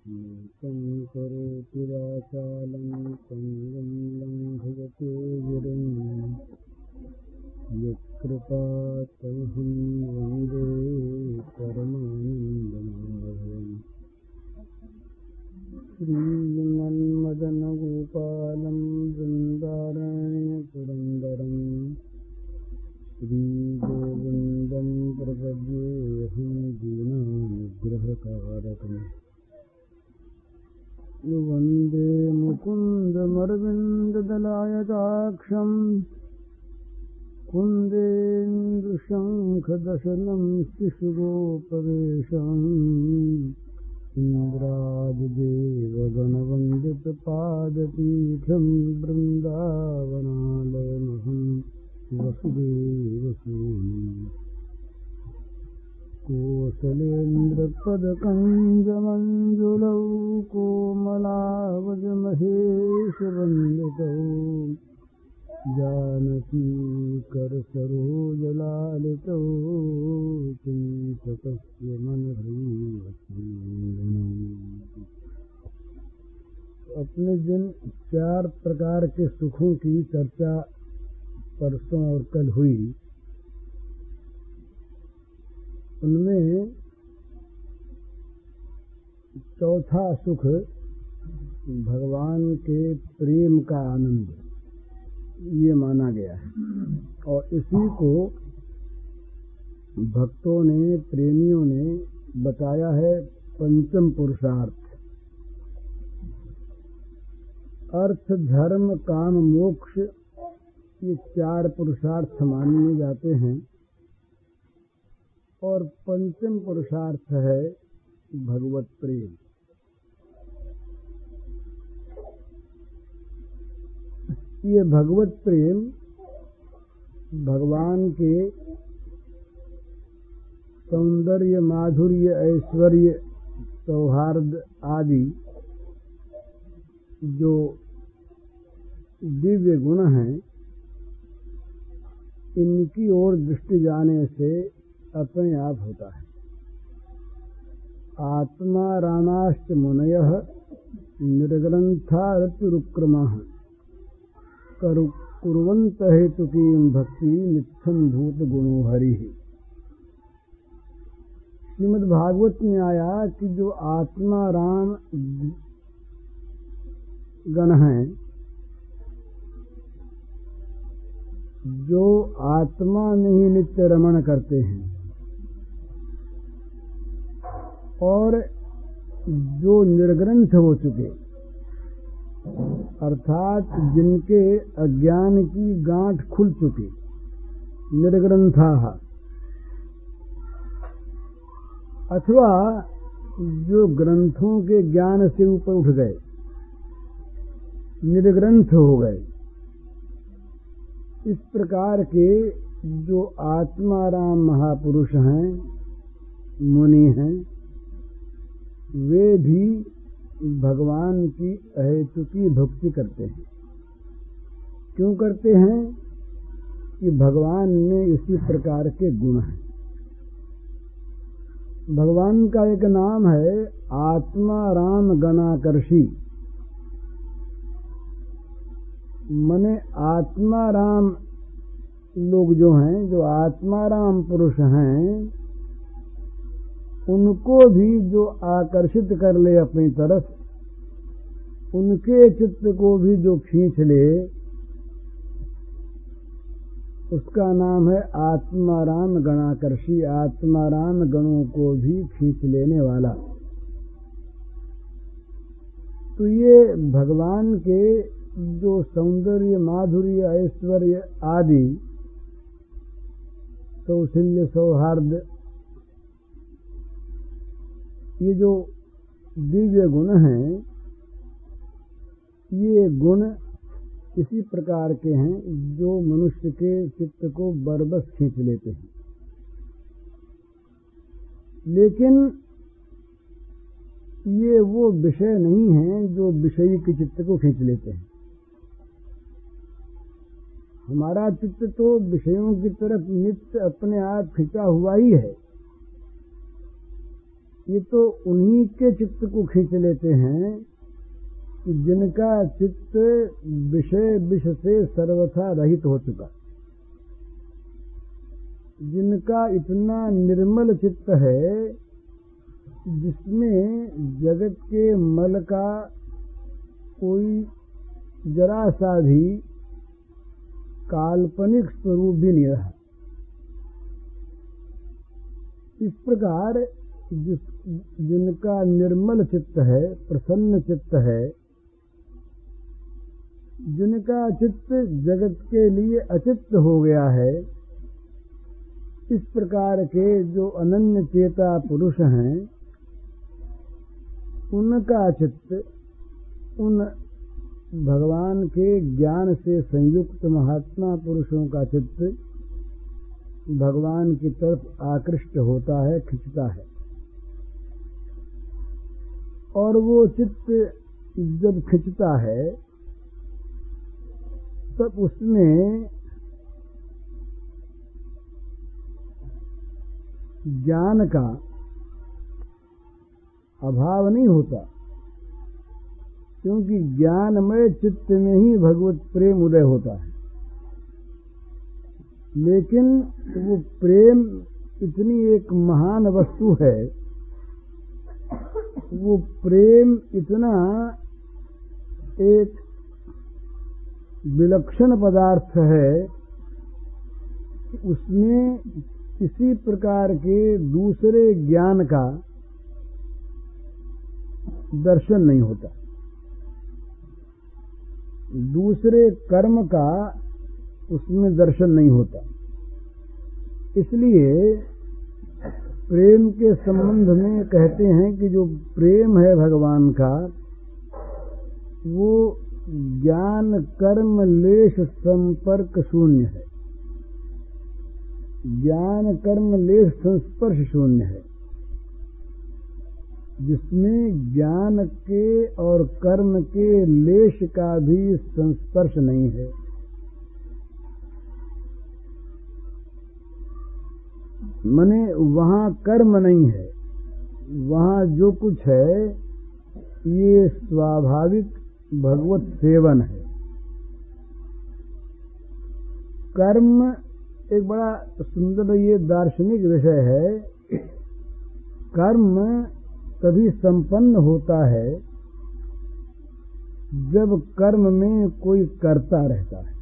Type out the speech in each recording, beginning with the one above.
मूकं करोति वाचालं पङ्गुं लङ्घयते गिरिं यत्कृपातमहं वन्दे परमानन्दमाधवम्। श्रीमन्मदनगोपालं वृन्दारण्यपुरन्दरं श्रीगोविन्दं प्रपद्येऽहं दीनानुग्रहकारकम्। वन्दे मुकुन्दमरविन्ददलायताक्षं कुन्देन्दुशङ्खदशनं शिशुगोपवेशम् इन्द्रादिदेवगणवन्दितपादपीठं बृन्दावनालयमहं वसुदेवसूनुम्। कोसलेन्द्रपदकञ्जमञ्जुलौ कोमलावजमहेशवन्दितौ जानकीकरसरोजलालितौ चिन्तकस्य मनोहरीवतीर्णम्। अपने जिन 4 प्रकार के सुखों की चर्चा परसों और कल हुई, उनमें चौथा सुख भगवान के प्रेम का आनंद ये माना गया है, और इसी को भक्तों ने, प्रेमियों ने बताया है पंचम पुरुषार्थ। अर्थ, धर्म, काम, मोक्ष, ये 4 पुरुषार्थ माने जाते हैं, और पंचम पुरुषार्थ है भगवत प्रेम। ये भगवत प्रेम भगवान के सौंदर्य, माधुर्य, ऐश्वर्य, सौहार्द आदि जो दिव्य गुण हैं, इनकी ओर दृष्टि जाने से अपने आप होता है। आत्मा रामाश्च मुनयः निर्ग्रन्थारतिरुक्रमः कुर्वन्त हेतुकीं भक्ति नित्यं भूत गुणो हरिः। श्रीमद् भागवत में आया कि जो आत्मा राम गण हैं, जो आत्मा में ही नित्य रमण करते हैं, और जो निर्ग्रंथ हो चुके, अर्थात जिनके अज्ञान की गांठ खुल चुकी, निर्ग्रंथाः, अथवा जो ग्रंथों के ज्ञान से ऊपर उठ गए, निर्ग्रंथ हो गए, इस प्रकार के जो आत्माराम महापुरुष हैं, मुनि हैं, वे भी भगवान की अहेतुकी भक्ति करते हैं। क्यों करते हैं? कि भगवान में इसी प्रकार के गुण हैं। भगवान का एक नाम है आत्मा राम गणाकर्षी, मने आत्मा राम लोग जो हैं, जो आत्मा राम पुरुष हैं, उनको भी जो आकर्षित कर ले अपनी तरफ, उनके चित्त को भी जो खींच ले, उसका नाम है आत्माराम गणाकर्षी। आत्माराम गणों को भी खींच लेने वाला। तो ये भगवान के जो सौंदर्य, माधुर्य, ऐश्वर्य आदि, कौशल्य, सौहार्द, ये जो दिव्य गुण हैं, ये गुण इसी प्रकार के हैं जो मनुष्य के चित्त को बरबस खींच लेते हैं। लेकिन ये वो विषय नहीं हैं जो विषयी के चित्त को खींच लेते हैं। हमारा चित्त तो विषयों की तरफ नित्य अपने आप खिंचा हुआ ही है, ये तो उन्हीं के चित्त को खींच लेते हैं कि जिनका चित्त विषय विष से सर्वथा रहित हो चुका, जिनका इतना निर्मल चित्त है जिसमें जगत के मल का कोई जरा सा भी काल्पनिक स्वरूप भी नहीं रहा। इस प्रकार जिनका निर्मल चित्त है, प्रसन्न चित्त है, जिनका चित्त जगत के लिए अचित्त हो गया है, इस प्रकार के जो अनन्य चेता पुरुष हैं, उनका चित्त उन भगवान के ज्ञान से संयुक्त महात्मा पुरुषों का चित्त भगवान की तरफ आकृष्ट होता है, खिंचता है। और वो चित्त जब खिंचता है तब उसमें ज्ञान का अभाव नहीं होता, क्योंकि ज्ञानमय चित्त में ही भगवत प्रेम उदय होता है। लेकिन वो प्रेम इतनी एक महान वस्तु है, वो प्रेम इतना एक विलक्षण पदार्थ है कि उसमें किसी प्रकार के दूसरे ज्ञान का दर्शन नहीं होता, दूसरे कर्म का उसमें दर्शन नहीं होता। इसलिए प्रेम के संबंध में कहते हैं कि जो प्रेम है भगवान का, वो ज्ञान कर्म लेश संपर्क शून्य है, ज्ञान कर्म लेश संस्पर्श शून्य है, जिसमें ज्ञान के और कर्म के लेश का भी संस्पर्श नहीं है। माने वहाँ कर्म नहीं है, वहाँ जो कुछ है ये स्वाभाविक भगवत सेवन है। कर्म एक बड़ा सुंदर ये दार्शनिक विषय है। कर्म तभी संपन्न होता है जब कर्म में कोई कर्ता रहता है।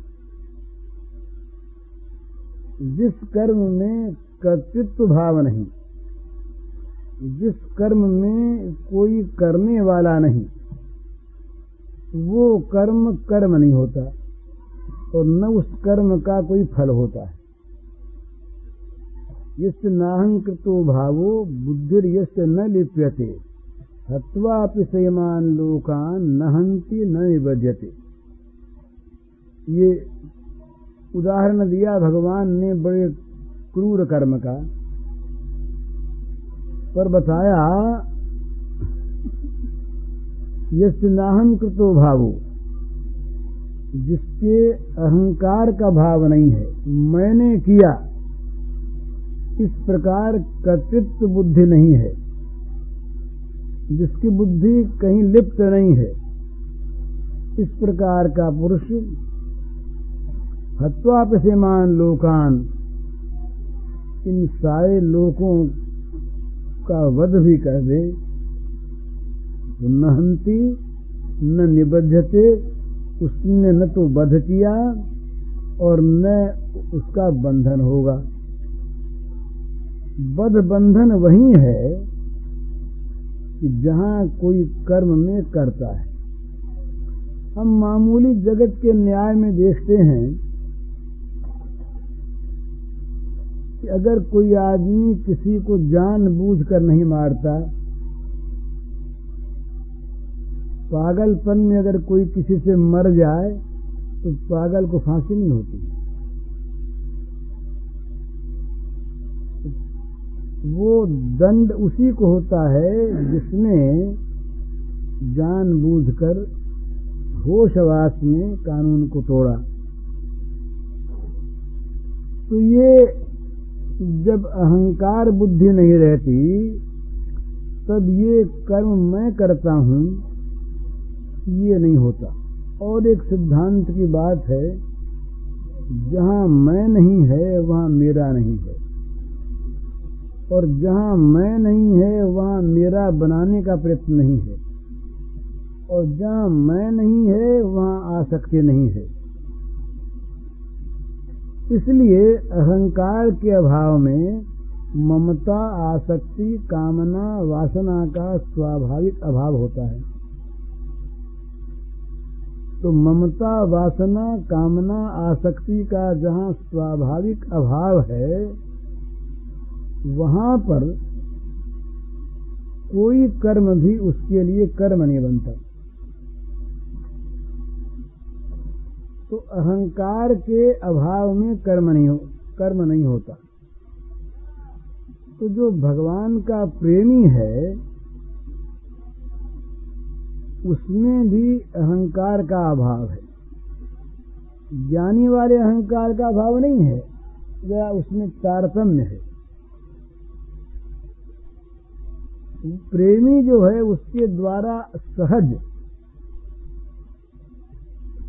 जिस कर्म में कर्तृत्व भाव नहीं, जिस कर्म में कोई करने वाला नहीं, वो कर्म कर्म नहीं होता और न उस कर्म का कोई फल होता है। यस्य नाहंकृतो भावो बुद्धिर्यस्य न लिप्यते हत्वापि संयमान लोकान नहंति न निबध्यते। ये उदाहरण दिया भगवान ने बड़े क्रूर कर्म का, पर बताया यस्य नाहंकृतो भावो, जिसके अहंकार का भाव नहीं है, मैंने किया इस प्रकार कर्तृत्व बुद्धि नहीं है, जिसकी बुद्धि कहीं लिप्त नहीं है, इस प्रकार का पुरुष हत्वापसेमान लोकान, इन सारे लोकों का वध भी कर दे तो न हंति न निबध्यते, उसने न तो वध किया और न उसका बंधन होगा। बद्ध बंधन वही है कि जहां कोई कर्म में करता है। हम मामूली जगत के न्याय में देखते हैं कि अगर कोई आदमी किसी को जानबूझकर नहीं मारता, पागलपन में अगर कोई किसी से मर जाए तो पागल को फांसी नहीं होती। वो दंड उसी को होता है जिसने जानबूझकर होशवास में कानून को तोड़ा। तो ये जब अहंकार बुद्धि नहीं रहती तब ये कर्म मैं करता हूं ये नहीं होता। और एक सिद्धांत की बात है, जहां मैं नहीं है वहां मेरा नहीं है, और जहां मैं नहीं है वहां मेरा बनाने का प्रयत्न नहीं है, और जहां मैं नहीं है वहां आसक्ति नहीं है। इसलिए अहंकार के अभाव में ममता, आसक्ति, कामना, वासना का स्वाभाविक अभाव होता है। तो ममता, वासना, कामना, आसक्ति का जहां स्वाभाविक अभाव है वहां पर कोई कर्म भी उसके लिए कर्म नहीं बनता। तो अहंकार के अभाव में कर्म नहीं होता। तो जो भगवान का प्रेमी है उसमें भी अहंकार का अभाव है। ज्ञानी वाले अहंकार का अभाव नहीं है, जरा उसमें तारतम्य है। प्रेमी जो है उसके द्वारा सहज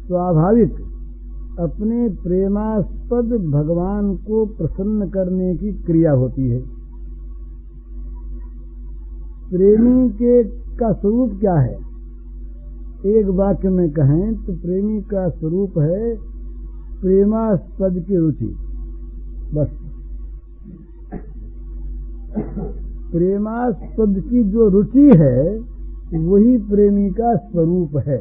स्वाभाविक अपने प्रेमास्पद भगवान को प्रसन्न करने की क्रिया होती है। प्रेमी का स्वरूप क्या है? एक वाक्य में कहें तो प्रेमी का स्वरूप है प्रेमास्पद की रुचि। बस प्रेमास्पद की जो रुचि है वही प्रेमी का स्वरूप है।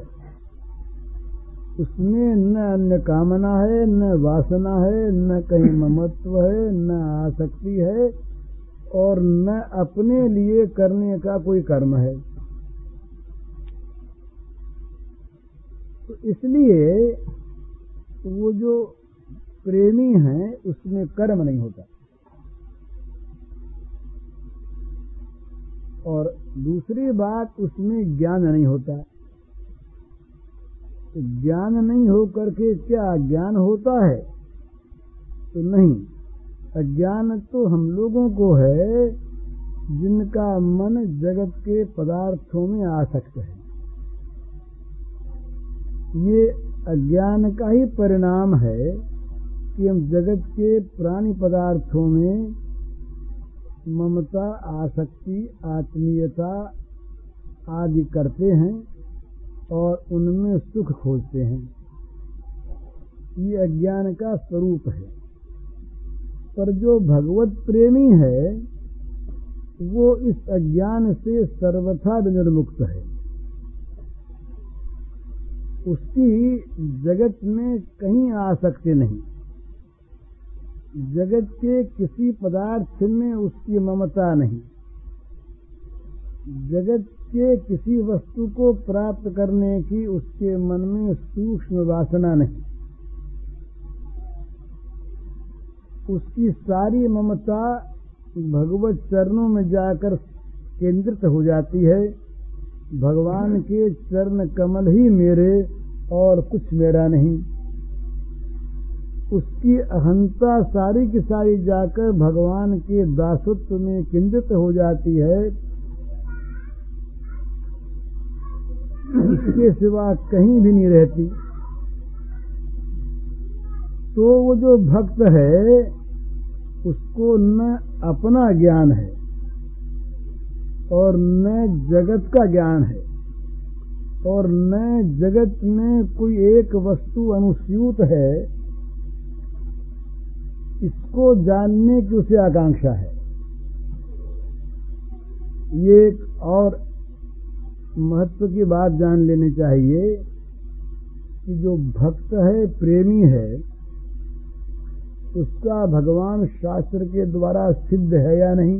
उसमें न अन्य कामना है, न वासना है, न कहीं ममत्व है, न आसक्ति है, और न अपने लिए करने का कोई कर्म है। तो इसलिए वो जो प्रेमी है उसमें कर्म नहीं होता। और दूसरी बात, उसमें ज्ञान नहीं होता। तो ज्ञान नहीं हो करके क्या ज्ञान होता है? तो नहीं। अज्ञान तो हम लोगों को है जिनका मन जगत के पदार्थों में आसक्त है। ये अज्ञान का ही परिणाम है कि हम जगत के प्राणी पदार्थों में ममता, आसक्ति, आत्मीयता आदि करते हैं और उनमें सुख खोजते हैं। ये अज्ञान का स्वरूप है। पर जो भगवत प्रेमी है वो इस अज्ञान से सर्वथा विनिर्मुक्त है। उसकी जगत में कहीं आसक्ति नहीं। जगत के किसी पदार्थ में उसकी ममता नहीं। जगत के किसी वस्तु को प्राप्त करने की उसके मन में सूक्ष्म वासना नहीं। उसकी सारी ममता भगवत चरणों में जाकर केंद्रित हो जाती है। भगवान के चरण कमल ही मेरे और कुछ मेरा नहीं। उसकी अहंता सारी की सारी जाकर भगवान के दासत्व में केंद्रित हो जाती है। इसके सिवा कहीं भी नहीं रहती। तो वो जो भक्त है उसको न अपना ज्ञान है और न जगत का ज्ञान है, और न जगत में कोई एक वस्तु अनुस्यूत है, इसको जानने की उसे आकांक्षा है। ये एक और महत्व की बात जान लेनी चाहिए कि जो भक्त है, प्रेमी है, उसका भगवान शास्त्र के द्वारा सिद्ध है या नहीं,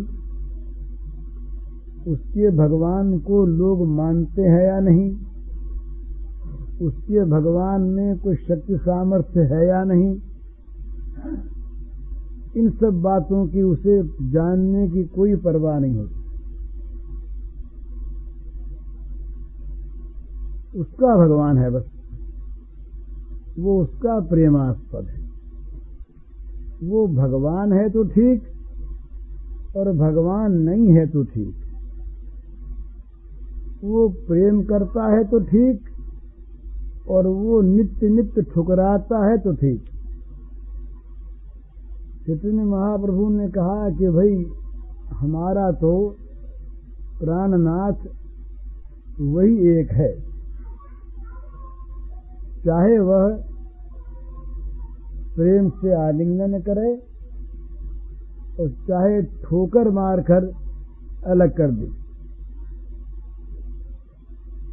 उसके भगवान को लोग मानते हैं या नहीं, उसके भगवान में कोई शक्ति सामर्थ्य है या नहीं, इन सब बातों की उसे जानने की कोई परवाह नहीं होती। उसका भगवान है, बस वो उसका प्रेमास्पद है। वो भगवान है तो ठीक, और भगवान नहीं है तो ठीक। वो प्रेम करता है तो ठीक, और वो नित्य नित्य ठुकराता है तो ठीक। चैतन्य महाप्रभु ने कहा कि भाई हमारा तो प्राणनाथ वही एक है, चाहे वह प्रेम से आलिंगन करे और चाहे ठोकर मारकर अलग कर दे,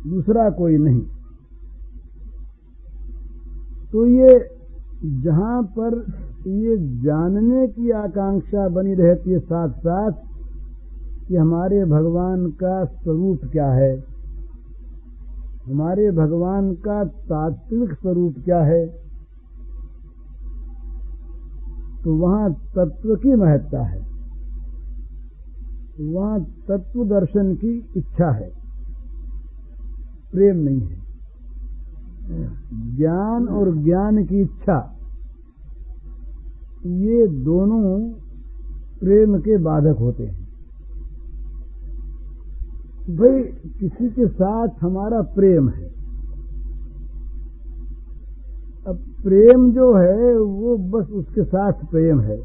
दूसरा कोई नहीं। तो ये जहां पर ये जानने की आकांक्षा बनी रहती है साथ साथ कि हमारे भगवान का स्वरूप क्या है, हमारे भगवान का तात्विक स्वरूप क्या है, तो वहां तत्व की महत्ता है, वहां तत्व दर्शन की इच्छा है, प्रेम नहीं है। ज्ञान और ज्ञान की इच्छा, ये दोनों प्रेम के बाधक होते हैं। भाई किसी के साथ हमारा प्रेम है, अब प्रेम जो है वो बस उसके साथ प्रेम है।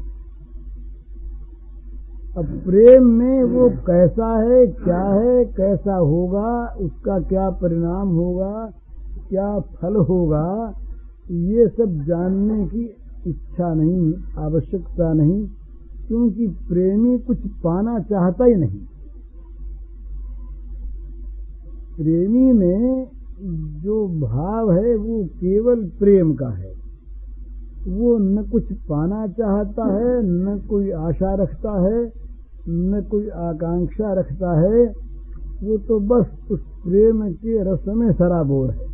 अब प्रेम में वो कैसा है, क्या है, कैसा होगा, उसका क्या परिणाम होगा, क्या फल होगा, ये सब जानने की इच्छा नहीं, आवश्यकता नहीं, क्योंकि प्रेमी कुछ पाना चाहता ही नहीं। प्रेमी में जो भाव है वो केवल प्रेम का है, वो न कुछ पाना चाहता है, न कोई आशा रखता है, न कोई आकांक्षा रखता है, वो तो बस उस प्रेम के रस में सराबोर है।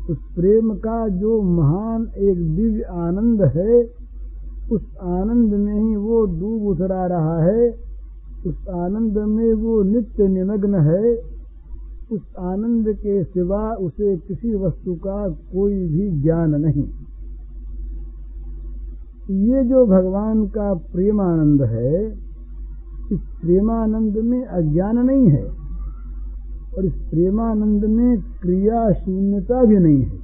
उस प्रेम का जो महान एक दिव्य आनंद है, उस आनंद में ही वो डूब उतरा रहा है, उस आनंद में वो नित्य निमग्न है। उस आनंद के सिवा उसे किसी वस्तु का कोई भी ज्ञान नहीं। ये जो भगवान का प्रेमानंद है, इस प्रेमानंद में अज्ञान नहीं है, और इस प्रेमानंद में क्रिया शून्यता भी नहीं है,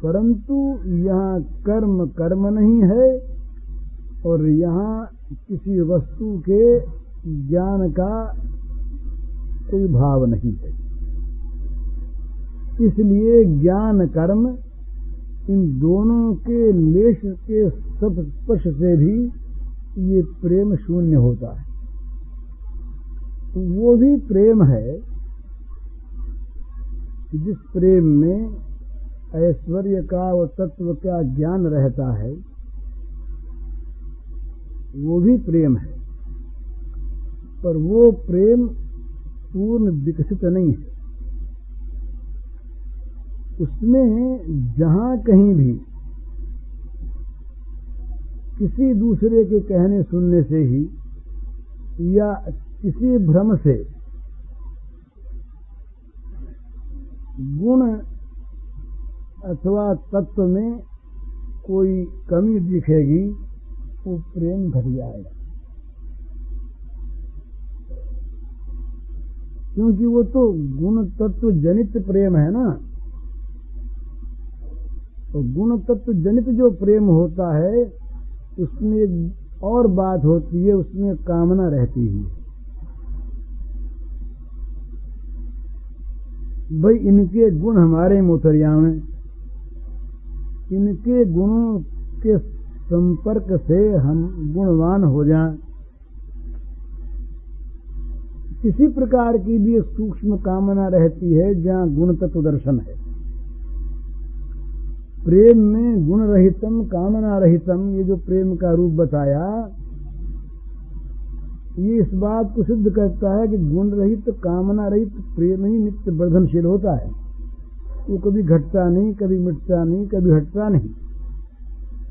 परंतु यहाँ कर्म कर्म नहीं है, और यहाँ किसी वस्तु के ज्ञान का कोई भाव नहीं है। इसलिए ज्ञान कर्म इन दोनों के लेश के स्पर्श से भी ये प्रेम शून्य होता है। तो वो भी प्रेम है जिस प्रेम में ऐश्वर्य का और तत्व का ज्ञान रहता है, वो भी प्रेम है, पर वो प्रेम पूर्ण विकसित नहीं है। उसमें जहां कहीं भी किसी दूसरे के कहने सुनने से ही या किसी भ्रम से गुण अथवा तत्व में कोई कमी दिखेगी, वो प्रेम घट जाएगा, क्योंकि वो तो गुण तत्व जनित प्रेम है ना। तो गुण तत्व जनित जो प्रेम होता है उसमें एक और बात होती है, उसमें कामना रहती है। भाई इनके गुण हमारे में उतर जाएं, इनके गुणों के संपर्क से हम गुणवान हो जाएं, किसी प्रकार की भी एक सूक्ष्म कामना रहती है जहाँ गुण तत्व दर्शन है। प्रेम में गुण रहितम कामना रहितम, ये जो प्रेम का रूप बताया, ये इस बात को सिद्ध करता है कि गुण रहित कामना रहित प्रेम ही नित्य वर्धनशील होता है। वो कभी घटता नहीं, कभी मिटता नहीं, कभी हटता नहीं,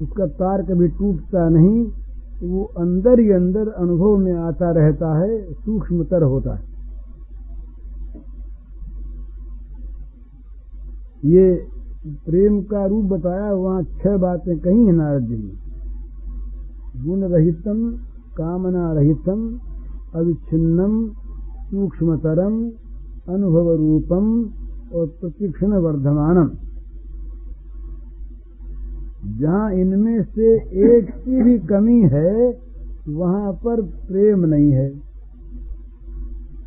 उसका तार कभी टूटता नहीं, वो अंदर ही अंदर अनुभव में आता रहता है, सूक्ष्मतर होता है। ये प्रेम का रूप बताया, वहां 6 बातें कही है नारद जी ने। गुण रहितम, कामना रहितम, अविच्छिन्नम, सूक्ष्मतरम अनुभव रूपम और प्रतिक्षण वर्धमानम। जहाँ इनमें से एक की भी कमी है वहाँ पर प्रेम नहीं है,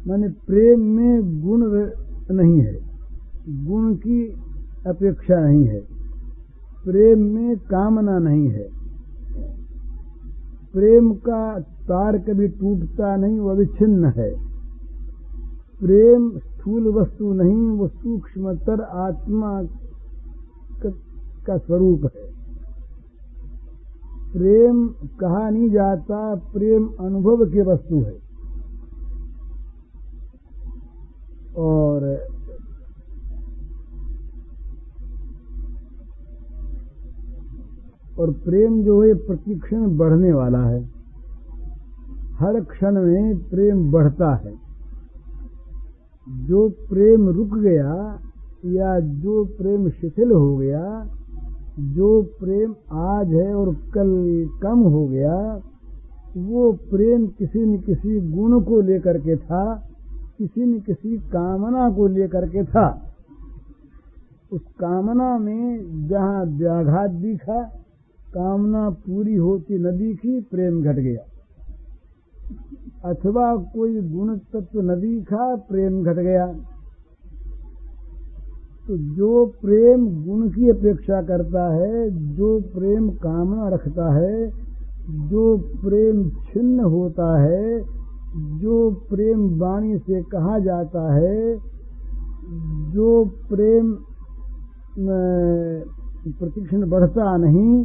माने प्रेम में गुण नहीं है, गुण की अपेक्षा नहीं है, प्रेम में कामना नहीं है, प्रेम का तार कभी टूटता नहीं, वो अविच्छिन्न है। प्रेम स्थूल वस्तु नहीं, वो सूक्ष्मतर आत्मा का स्वरूप है। प्रेम कहा नहीं जाता, प्रेम अनुभव की वस्तु है। और प्रेम जो है प्रतिक्षण बढ़ने वाला है, हर क्षण में प्रेम बढ़ता है। जो प्रेम रुक गया या जो प्रेम शिथिल हो गया, जो प्रेम आज है और कल कम हो गया, वो प्रेम किसी न किसी गुण को लेकर के था, किसी न किसी कामना को लेकर के था। उस कामना में जहाँ व्याघात दिखा, कामना पूरी होती न दिखी, प्रेम घट गया। अथवा कोई गुण तत्व न दिखा, प्रेम घट गया। तो जो प्रेम गुण की अपेक्षा करता है, जो प्रेम कामना रखता है, जो प्रेम छिन्न होता है, जो प्रेम वाणी से कहा जाता है, जो प्रेम प्रतिक्षण बढ़ता नहीं,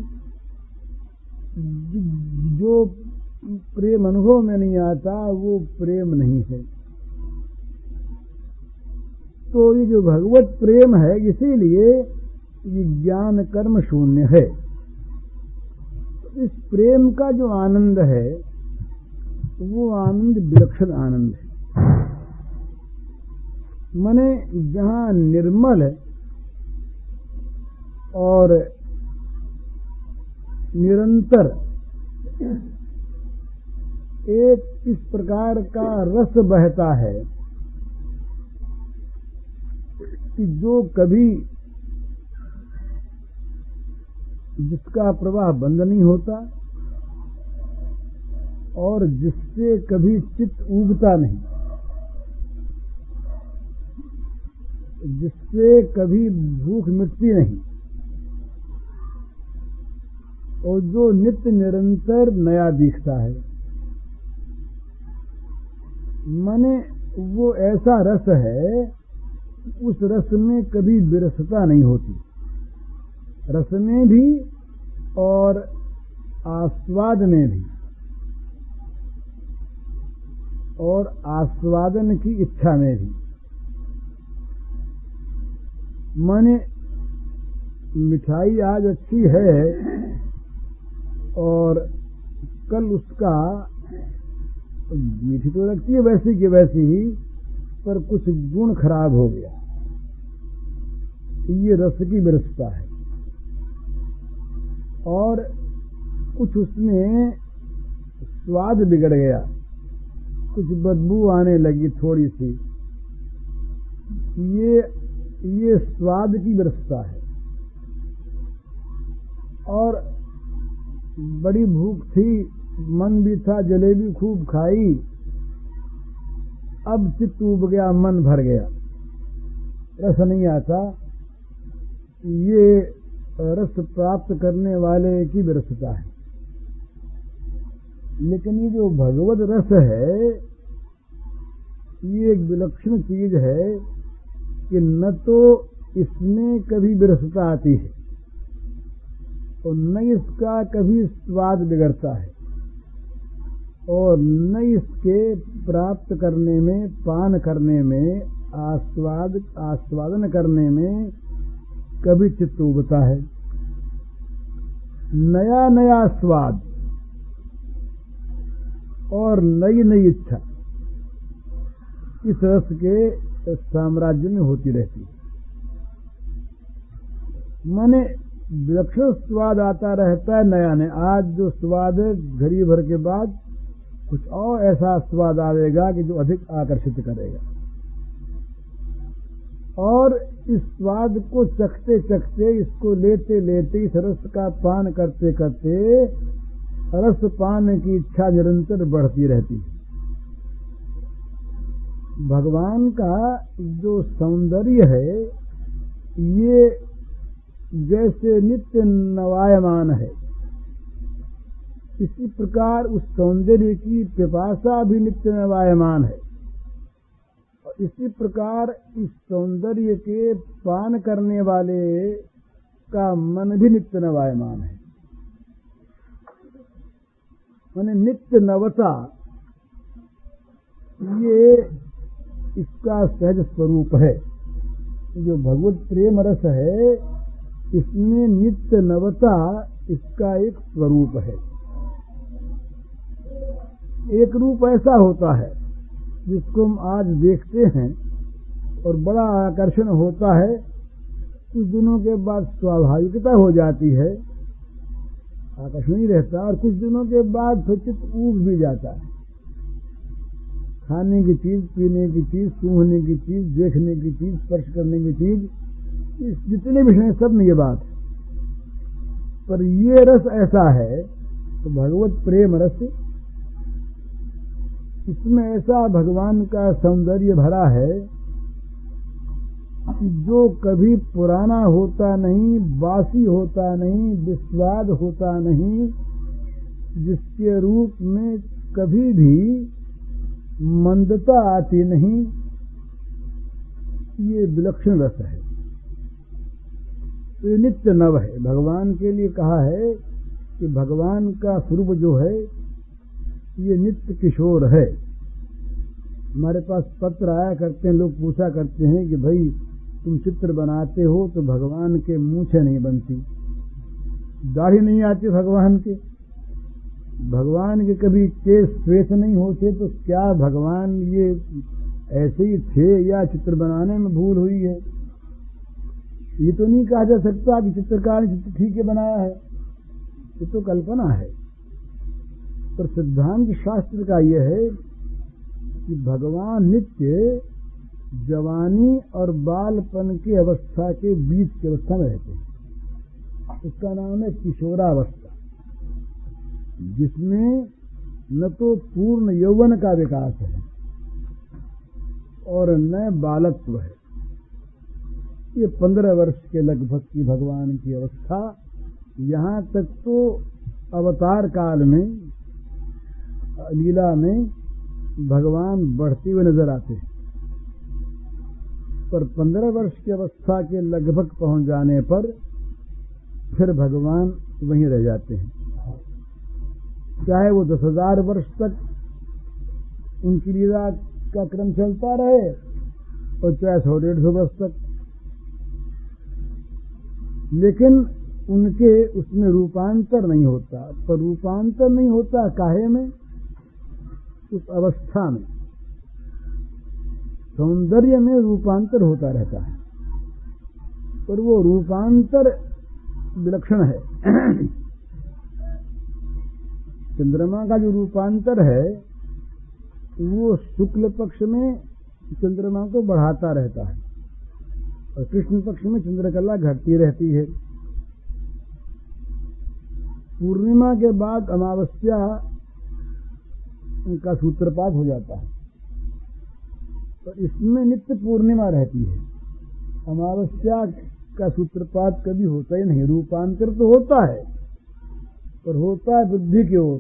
जो प्रेम अनुभव में नहीं आता, वो प्रेम नहीं है। तो ये जो भगवत प्रेम है, इसीलिए ये ज्ञान कर्म शून्य है। तो इस प्रेम का जो आनंद है, वो आनंद विलक्षण आनंद है। माने जहाँ निर्मल और निरंतर एक इस प्रकार का रस बहता है कि जो कभी जिसका प्रवाह बंद नहीं होता और जिससे कभी चित्त ऊबता नहीं, जिससे कभी भूख मिटती नहीं, और जो नित्य निरंतर नया दिखता है। माने वो ऐसा रस है, उस रस में कभी विरसता नहीं होती, रस में भी और आस्वाद में भी, और आस्वादन की इच्छा में भी। माने मिठाई आज अच्छी है और कल उसका मीठी तो लगती है वैसी की वैसी ही, पर कुछ गुण खराब हो गया, ये रस की विरसता है। और कुछ उसमें स्वाद बिगड़ गया, कुछ बदबू आने लगी थोड़ी सी, ये स्वाद की विरसता है। और बड़ी भूख थी, मन भी था, जलेबी खूब खाई, अब चित्त ऊब गया, मन भर गया, रस नहीं आता। ये रस प्राप्त करने वाले की विरसता है। लेकिन ये जो भगवत रस है, ये एक विलक्षण चीज है कि न तो इसमें कभी विरसता आती है और न इसका कभी स्वाद बिगड़ता है, और न इसके प्राप्त करने में, पान करने में, आस्वादन करने में कभी चित्त उबता है। नया नया स्वाद और नई नई इच्छा इस रस के साम्राज्य में होती रहती है। माने विलक्षण स्वाद आता रहता है नया नया। आज जो स्वाद है घड़ी भर के बाद कुछ और ऐसा स्वाद आएगा कि जो अधिक आकर्षित करेगा। और इस स्वाद को चखते चखते, इसको लेते लेते, इस रस का पान करते करते रस पान की इच्छा निरंतर बढ़ती रहती है। भगवान का जो सौंदर्य है ये जैसे नित्य नवायमान है, इसी प्रकार उस सौंदर्य की पिपासा भी नित्य नवायमान है। और इसी प्रकार इस सौंदर्य के पान करने वाले का मन भी नित्य नवायमान है। माने नित्य नवता ये इसका सहज स्वरूप है। जो भगवत प्रेम रस है इसमें नित्य नवता इसका एक स्वरूप है। एक रूप ऐसा होता है जिसको हम आज देखते हैं और बड़ा आकर्षण होता है, कुछ दिनों के बाद स्वाभाविकता हो जाती है, आकर्षण ही रहता है, और कुछ दिनों के बाद फिर चित्त ऊब भी जाता है। खाने की चीज, पीने की चीज, सूंघने की चीज, देखने की चीज, स्पर्श करने की चीज, इस जितने विषय सब में ये बात है। पर ये रस ऐसा है तो भगवत प्रेम रस, इसमें ऐसा भगवान का सौंदर्य भरा है कि जो कभी पुराना होता नहीं, बासी होता नहीं, विस्वाद होता नहीं, जिसके रूप में कभी भी मंदता आती नहीं, ये विलक्षण रस है। तो ये नित्य नव है। भगवान के लिए कहा है कि भगवान का स्वरूप जो है ये नित्य किशोर है। हमारे पास पत्र आया करते हैं, लोग पूछा करते हैं कि भाई तुम चित्र बनाते हो तो भगवान के मूंछें नहीं बनती, दाढ़ी नहीं आती भगवान के, भगवान के कभी केस श्वेत नहीं होते, तो क्या भगवान ये ऐसे ही थे या चित्र बनाने में भूल हुई है? ये तो नहीं कहा जा सकता कि चित्रकार ने चित्र ठीक है बनाया है, ये तो कल्पना है। पर सिद्धांत शास्त्र का यह है कि भगवान नित्य जवानी और बालपन की अवस्था के बीच की अवस्था में रहते हैं। इसका नाम है किशोरावस्था, जिसमें न तो पूर्ण यौवन का विकास है और न बालत्व है। ये 15 वर्ष के लगभग की भगवान की अवस्था, यहाँ तक तो अवतार काल में लीला में भगवान बढ़ते हुए नजर आते हैं, पर 15 वर्ष की अवस्था के लगभग पहुंच जाने पर फिर भगवान वहीं रह जाते हैं। चाहे वो 10,000 वर्ष तक उनकी लीला का क्रम चलता रहे और चाहे 100-150 वर्ष तक, लेकिन उनके उसमें रूपांतर नहीं होता। पर रूपांतर नहीं होता काहे में? उस अवस्था में सौंदर्य में रूपांतर होता रहता है, पर वो रूपांतर विलक्षण है। चंद्रमा का जो रूपांतर है वो शुक्ल पक्ष में चंद्रमा को बढ़ाता रहता है और कृष्ण पक्ष में चंद्रकला घटती रहती है। पूर्णिमा के बाद अमावस्या का सूत्रपात हो जाता है, तो इसमें नित्य पूर्णिमा रहती है। अमावस्या का सूत्रपात कभी होता ही नहीं। रूपांतर तो होता है पर होता है बुद्धि की ओर,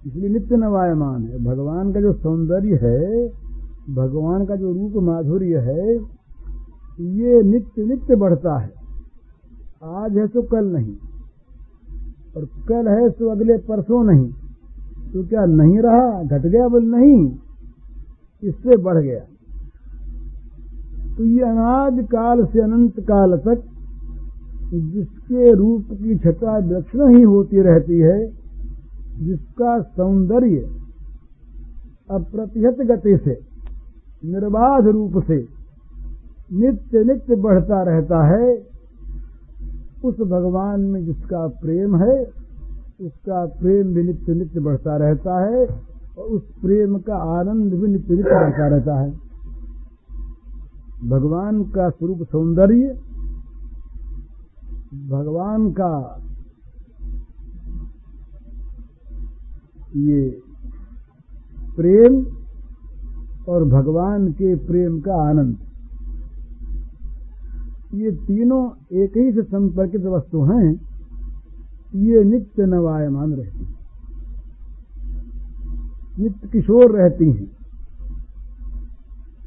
इसलिए नित्य नवायमान है। भगवान का जो सौंदर्य है, भगवान का जो रूप माधुर्य है, ये नित्य नित्य बढ़ता है। आज है तो कल नहीं, और कल है तो अगले परसों नहीं, तो क्या नहीं रहा, घट गया? बोल नहीं, इससे बढ़ गया। तो ये अनादि काल से अनंत काल तक जिसके रूप की छटा विलक्षण ही होती रहती है, जिसका सौंदर्य अप्रतिहत गति से, निर्बाध रूप से नित्य नित्य बढ़ता रहता है, उस भगवान में जिसका प्रेम है उसका प्रेम भी नित्य नित्य बढ़ता रहता है और उस प्रेम का आनंद भी नित्य नित्य बढ़ता रहता है। भगवान का स्वरूप सौंदर्य, भगवान का ये प्रेम और भगवान के प्रेम का आनंद, ये तीनों एक ही से संपर्कित वस्तु हैं। ये नित्य नवायमान रहती हैं, नित्य किशोर रहती हैं।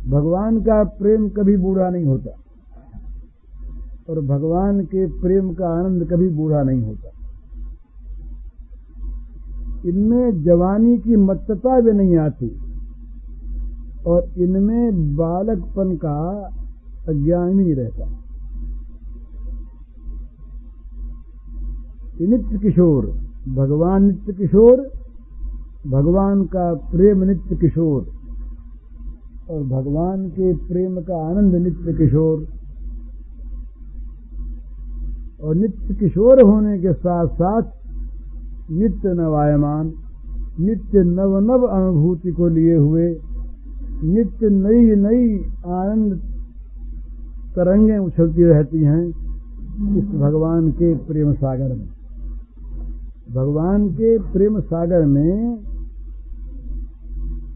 भगवान का प्रेम कभी बूढ़ा नहीं होता और भगवान के प्रेम का आनंद कभी बूढ़ा नहीं होता। इनमें जवानी की मत्तता भी नहीं आती और इनमें बालकपन का अज्ञान भी नहीं रहता। नित्य किशोर, भगवान नित्य किशोर, भगवान का प्रेम नित्य किशोर और भगवान के प्रेम का आनंद नित्य किशोर। और नित्य किशोर होने के साथ साथ नित्य नवायमान, नित्य नव नव अनुभूति को लिए हुए, नित्य नई नई आनंद तरंगें उछलती रहती हैं इस भगवान के प्रेम सागर में। भगवान के प्रेम सागर में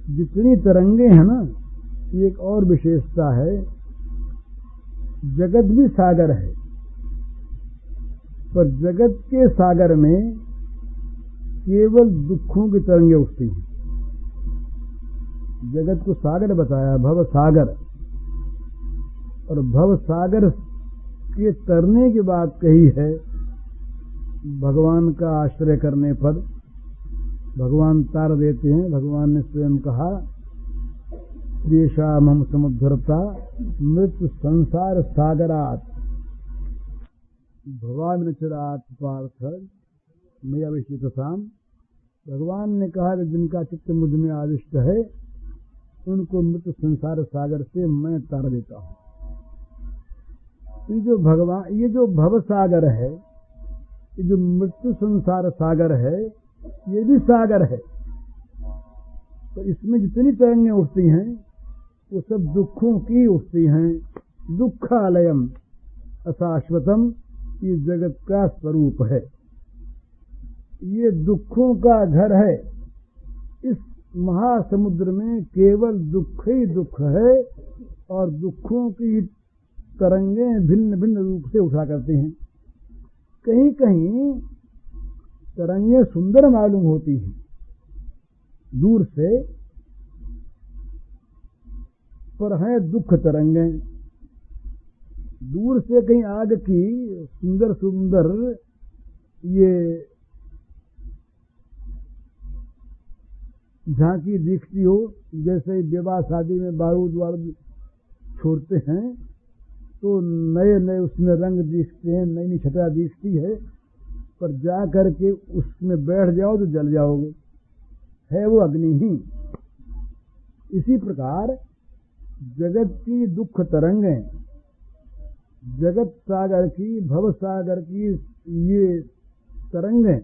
जितनी तरंगे हैं ना, एक और विशेषता है, जगत भी सागर है पर जगत के सागर में केवल दुखों की तरंगे उठती हैं। जगत को सागर बताया, भव सागर, और भव सागर के तरने की बात कही है। भगवान का आश्रय करने पर भगवान तार देते हैं। भगवान ने स्वयं कहा, प्रियशाम हम समुद्धरता मृत्यु संसार सागरात भवान चिरात पार्थ मैं अभिषेकताम। भगवान ने कहा कि जिनका चित्त मुझ में आविष्ट है उनको मृत्यु संसार सागर से मैं तार देता हूं। ये जो भव सागर है, ये जो मृत्यु संसार सागर है, ये भी सागर है। तो इसमें जितनी तरंगें उठती हैं वो सब दुखों की उठती हैं। दुखालयम अशाश्वतम, ये जगत का स्वरूप है, ये दुखों का घर है। इस महासमुद्र में केवल दुख ही दुख है और दुखों की तरंगें भिन्न भिन्न रूप से उठा करते हैं। कहीं कहीं तरंगें सुंदर मालूम होती हैं दूर से, पर हैं दुख तरंगें। दूर से कहीं आग की सुंदर सुंदर ये झांकी दिखती हो, जैसे विवाह शादी में बारूद वारूद छोड़ते हैं तो नए नए उसमें रंग दिखते हैं, नई नई छटा दिखती है, पर जा करके उसमें बैठ जाओ तो जल जाओगे, है वो अग्नि ही। इसी प्रकार जगत की दुख तरंगें, जगत सागर की, भव सागर की ये तरंगें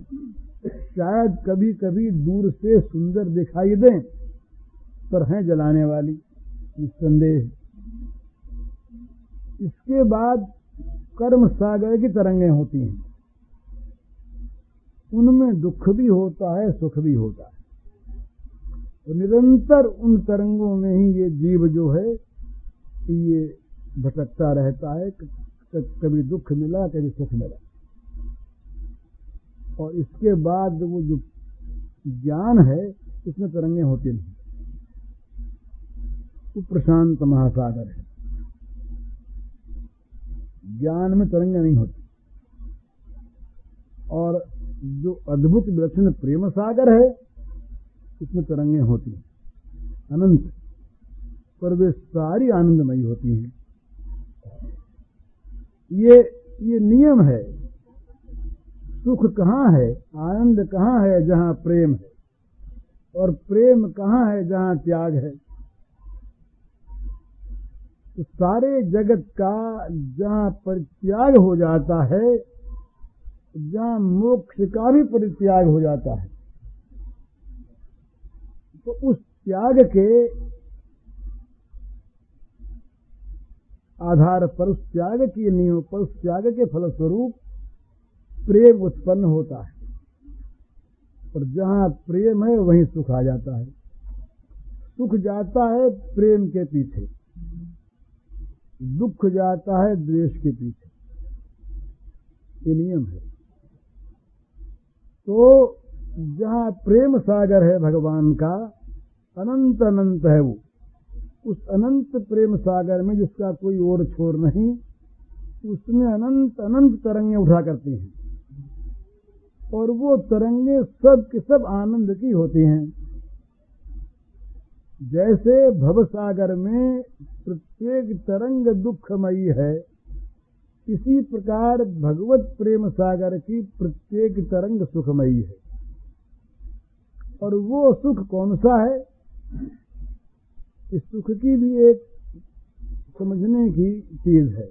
शायद कभी कभी दूर से सुंदर दिखाई दें पर हैं जलाने वाली, निस्संदेह। इसके बाद कर्म सागर की तरंगें होती हैं, उनमें दुख भी होता है, सुख भी होता है, और निरंतर उन तरंगों में ही ये जीव जो है ये भटकता रहता है। कभी दुख मिला, कभी सुख मिला, और इसके बाद वो जो ज्ञान है इसमें तरंगें होती नहीं। वो प्रशांत महासागर है, ज्ञान में तरंगें नहीं होती। और जो अद्भुत विलक्षण प्रेम सागर है इसमें तरंगें होती हैं अनंत, पर वे सारी आनंदमयी होती हैं। ये नियम है। सुख कहाँ है, आनंद कहाँ है जहाँ प्रेम है, और प्रेम कहाँ है जहाँ त्याग है। तो सारे जगत का जहाँ परित्याग हो जाता है जहाँ मोक्ष का भी परित्याग हो जाता है, तो उस त्याग के आधार पर, उस त्याग के नियम पर, उस त्याग के फलस्वरूप प्रेम उत्पन्न होता है। और जहाँ प्रेम है वहीं सुख आ जाता है। सुख जाता है प्रेम के पीछे, दुख जाता है द्वेष के पीछे। ये नियम है। तो जहाँ प्रेम सागर है भगवान का, अनंत अनंत है वो, उस अनंत प्रेम सागर में जिसका कोई और छोर नहीं, उसमें अनंत अनंत तरंगें उठा करती हैं, और वो तरंगे सब के सब आनंद की होती हैं। जैसे भवसागर में प्रत्येक तरंग दुखमयी है, इसी प्रकार भगवत प्रेम सागर की प्रत्येक तरंग सुखमयी है। और वो सुख कौन सा है? इस सुख की भी एक समझने की चीज है।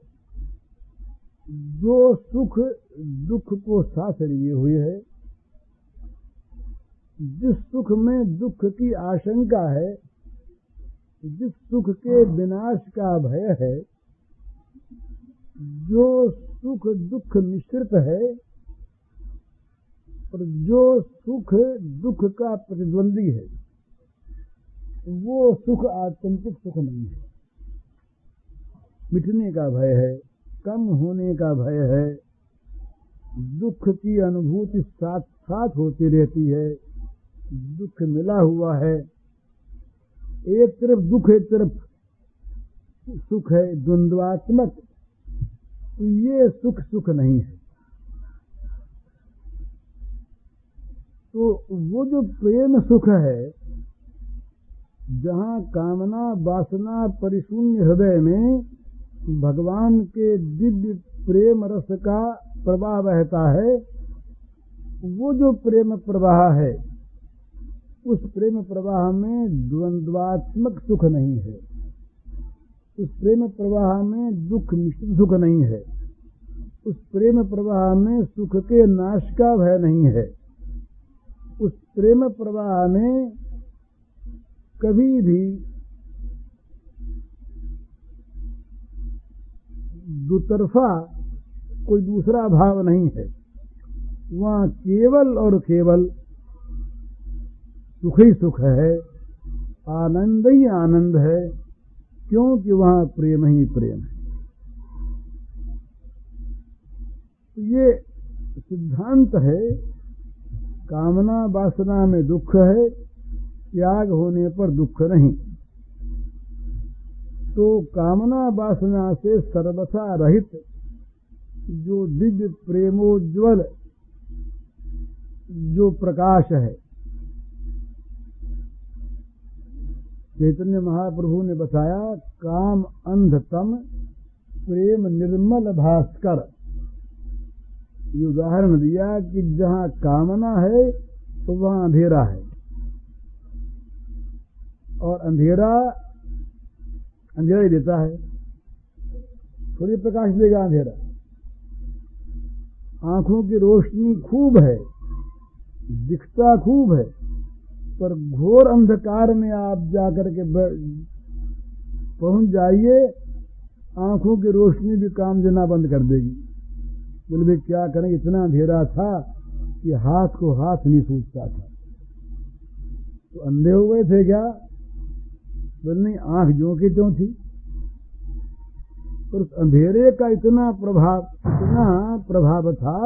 जो सुख दुख को साथ लिए हुए है, जिस सुख में दुख की आशंका है, जिस सुख के विनाश का भय है, जो सुख दुख मिश्रित है, और जो सुख दुख का प्रतिद्वंदी है, वो सुख आत्यंतिक सुख नहीं है। मिटने का भय है, कम होने का भय है, दुख की अनुभूति साथ साथ होती रहती है, दुख मिला हुआ है, एक तरफ दुख एक तरफ सुख है, द्वंद्वात्मक। तो ये सुख सुख नहीं है। तो वो जो प्रेम सुख है, जहाँ कामना वासना परिशून्य हृदय में भगवान के दिव्य प्रेम रस का प्रवाह बहता है, वो जो प्रेम प्रवाह है, उस प्रेम प्रवाह में द्वंद्वात्मक सुख नहीं है। उस प्रेम प्रवाह में दुख मिश्रित सुख नहीं है। उस प्रेम प्रवाह में सुख के नाश का भय नहीं है। उस प्रेम प्रवाह में कभी भी दुतरफा कोई दूसरा भाव नहीं है। वहाँ केवल और केवल सुख ही सुख है, आनंद ही आनंद है, क्योंकि वहाँ प्रेम ही प्रेम है। ये सिद्धांत है। कामना वासना में दुख है, त्याग होने पर दुख नहीं। तो कामना वासना से सर्वथा रहित जो दिव्य प्रेमोज्वल जो प्रकाश है, चैतन्य महाप्रभु ने बताया, काम अंधतम प्रेम निर्मल भास्कर। ये उदाहरण दिया कि जहाँ कामना है तो वहाँ अंधेरा है, और अंधेरा ही देता है, थोड़ी प्रकाश देगा अंधेरा। आंखों की रोशनी खूब है, दिखता खूब है, पर घोर अंधकार में आप जाकर के पहुंच जाइए, आंखों की रोशनी भी काम देना बंद कर देगी। बोले भाई क्या करें, इतना अंधेरा था कि हाथ को हाथ नहीं सूझता था। तो अंधे हो गए थे क्या? बोले नहीं, आंख ज्यों की त्यों थी। पर उस अंधेरे का इतना प्रभाव था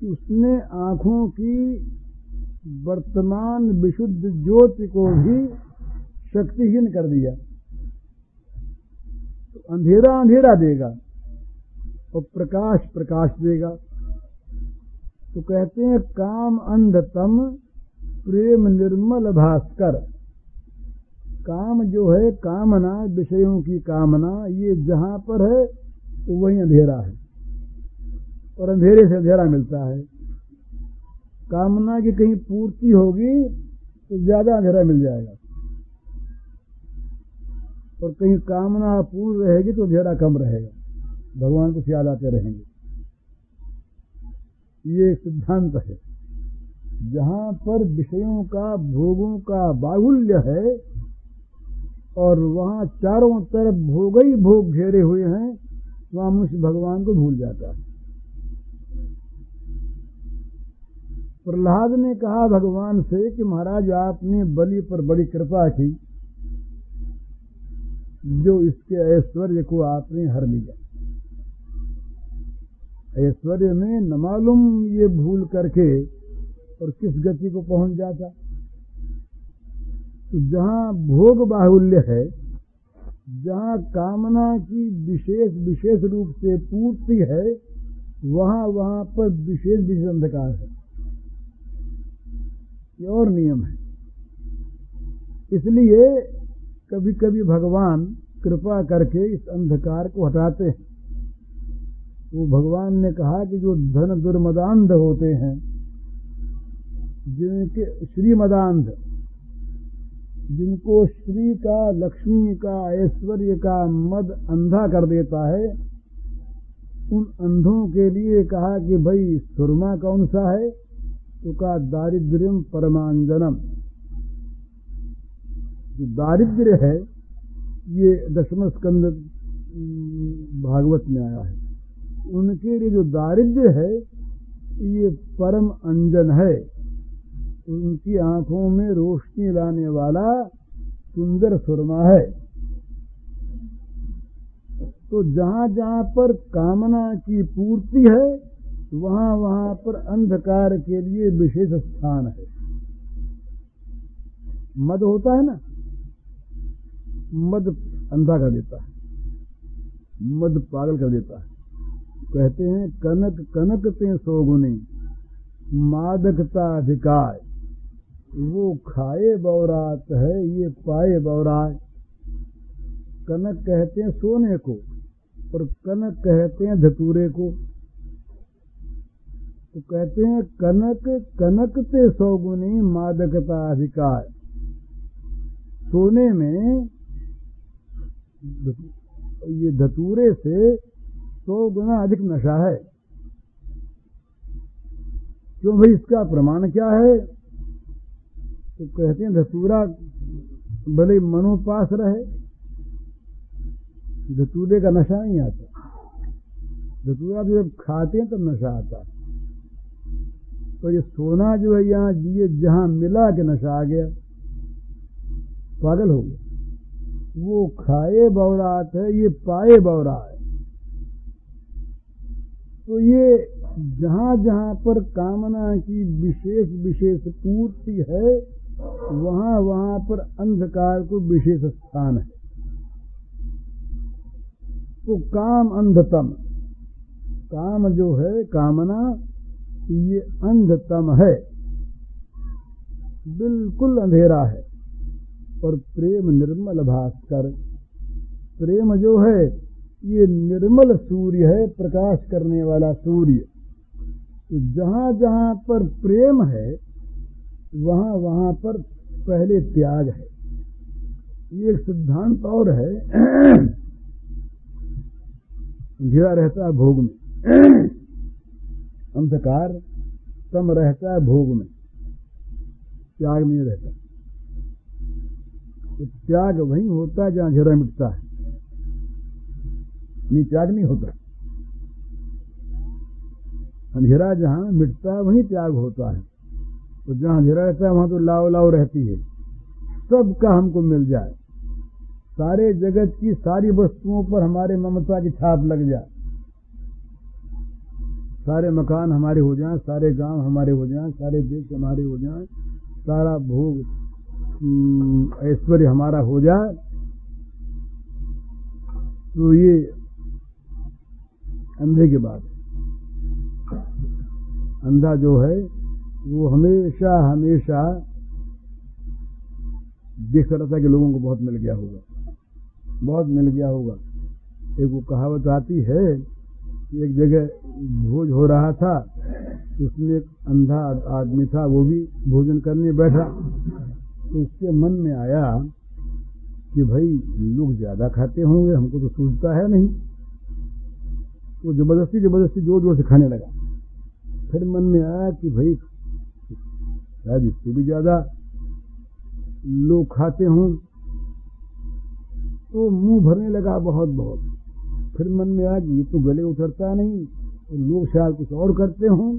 कि उसने आंखों की वर्तमान विशुद्ध ज्योति को भी शक्तिहीन कर दिया। तो अंधेरा अंधेरा देगा और प्रकाश प्रकाश देगा। तो कहते हैं काम अंधतम प्रेम निर्मल भास्कर। काम जो है, कामना, विषयों की कामना, ये जहां पर है तो वहीं अंधेरा है, और अंधेरे से अंधेरा मिलता है। कामना की कहीं पूर्ति होगी तो ज्यादा अंधेरा मिल जाएगा, और कहीं कामना पूर्ण रहेगी तो अंधेरा कम रहेगा। भगवान को याद आते रहेंगे। ये एक सिद्धांत है। जहां पर विषयों का भोगों का बाहुल्य है और वहां चारों तरफ भोग ही भोग घेरे हुए हैं, वहां मनुष्य भगवान को भूल जाता है। प्रहलाद ने कहा भगवान से कि महाराज आपने बलि पर बड़ी कृपा की, जो इसके ऐश्वर्य को आपने हर लिया। ऐश्वर्य में न मालूम ये भूल करके और किस गति को पहुंच जाता। तो जहां भोग बाहुल्य है, जहां कामना की विशेष रूप से पूर्ति है, वहां पर विशेष अंधकार है। ये और नियम है। इसलिए कभी कभी भगवान कृपा करके इस अंधकार को हटाते हैं। वो भगवान ने कहा कि जो धन दुर्मदांध होते हैं, जिनके श्रीमदांध, जिनको श्री का, लक्ष्मी का, ऐश्वर्य का मद अंधा कर देता है, उन अंधों के लिए कहा कि भाई सुरमा कौन सा है, तो कहा दारिद्र्यम परमांजनम। जो दारिद्र्य है ये दशम स्कंद भागवत में आया है। उनके लिए जो दारिद्र्य है ये परम अंजन है, उनकी आंखों में रोशनी लाने वाला सुंदर सुरमा है। तो जहां जहां पर कामना की पूर्ति है, वहां पर अंधकार के लिए विशेष स्थान है। मद होता है ना, मद अंधा कर देता है, मद पागल कर देता है। कहते हैं कनक कनक ते सोगुनी मादकता अधिकार, वो खाए बौरात है, ये पाए बौरात। कनक कहते हैं सोने को और कनक कहते हैं धतूरे को। तो कहते हैं कनक कनक ते सौगुनी मादकता अधिकार। सोने में ये धतूरे से 100 गुना अधिक नशा है। क्यों भाई, इसका प्रमाण क्या है? तो कहते हैं धतूरा भले मनोपास रहे, धतूरे का नशा नहीं आता। धतूरा जब खाते हैं तब नशा आता। तो ये सोना जो है यहाँ जिए जहां मिला के नशा आ गया, पागल हो गया। वो खाए बौरात है, ये पाए बौरा है। तो ये जहां जहां पर कामना की विशेष पूर्ति है, वहां पर अंधकार को विशेष स्थान है। तो काम अंधतम, काम जो है कामना, ये अंधतम है, बिल्कुल अंधेरा है। और प्रेम निर्मल भास्कर, प्रेम जो है ये निर्मल सूर्य है, प्रकाश करने वाला सूर्य। तो जहां जहां पर प्रेम है, वहां पर पहले त्याग है। ये एक सिद्धांत और है। घिरा रहता है भोग में, अंधकार तम रहता है भोग में, त्याग नहीं रहता। तो त्याग वहीं होता है जहां अंधेरा मिटता है, नहीं त्याग नहीं होता। अंधेरा जहां मिटता है वहीं त्याग होता है। तो जहां अंधेरा रहता है वहां तो लाव लाव रहती है, सबका हमको मिल जाए, सारे जगत की सारी वस्तुओं पर हमारे ममता की छाप लग जाए, सारे मकान हमारे हो जाएं, सारे गांव हमारे हो जाएं, सारे देश हमारे हो जाएं, सारा भोग ऐश्वर्य हमारा हो जाए। तो ये अंधे की बात है। अंधा जो है वो हमेशा हमेशा देख रहा था कि लोगों को बहुत मिल गया होगा, बहुत मिल गया होगा। एक वो कहावत आती है कि एक जगह भोज हो रहा था, उसमें एक अंधा आदमी था, वो भी भोजन करने बैठा। तो उसके मन में आया कि भाई लोग ज्यादा खाते होंगे, हमको तो सूझता है नहीं। तो जबरदस्ती जोर जोर से खाने लगा। फिर मन में आया कि भाई शायद इससे भी ज्यादा लोग खाते हों, तो मुंह भरने लगा बहुत बहुत। फिर मन में आया कि ये तो गले उतरता नहीं, तो लोग शायद कुछ और करते हों,